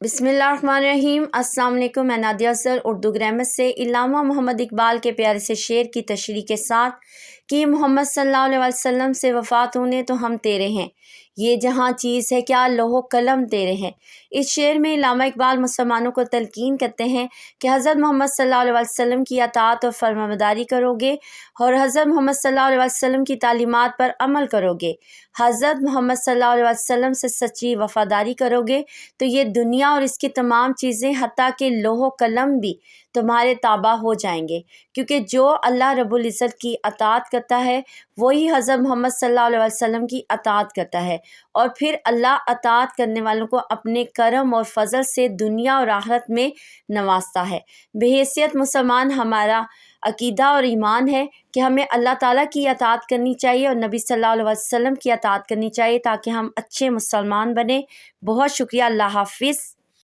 بسم اللہ الرحمن الرحیم۔ السلام علیکم، میں نادیہ افضل اردو گرامر سے علامہ محمد اقبال کے پیارے سے شعر کی تشریح کے ساتھ کہ محمد صلی اللہ علیہ وسلم سے وفات ہونے تو ہم تیرے ہیں، یہ جہاں چیز ہے کیا لوح و قلم تیرے ہیں۔ اس شعر میں علامہ اقبال مسلمانوں کو تلقین کرتے ہیں کہ حضرت محمد صلی اللہ علیہ وسلم کی اطاعت اور فرمانبرداری کرو گے اور حضرت محمد صلی اللہ علیہ وسلم کی تعلیمات پر عمل کرو گے، حضرت محمد صلی اللہ علیہ وسلم سے سچی وفاداری کرو گے تو یہ دنیا اور اس کی تمام چیزیں حتیٰ کہ لوح و قلم بھی تمہارے تابع ہو جائیں گے، کیونکہ جو اللہ رب العزت کی اطاعت کرتا ہے وہی حضرت محمد صلی اللہ علیہ وسلم کی اطاعت کرتا ہے، اور پھر اللہ اطاعت کرنے والوں کو اپنے کرم اور فضل سے دنیا اور آخرت میں نوازتا ہے۔ بحیثیت مسلمان ہمارا عقیدہ اور ایمان ہے کہ ہمیں اللہ تعالیٰ کی اطاعت کرنی چاہیے اور نبی صلی اللہ علیہ وسلم کی اطاعت کرنی چاہیے تاکہ ہم اچھے مسلمان بنیں۔ بہت شکریہ، اللہ حافظ۔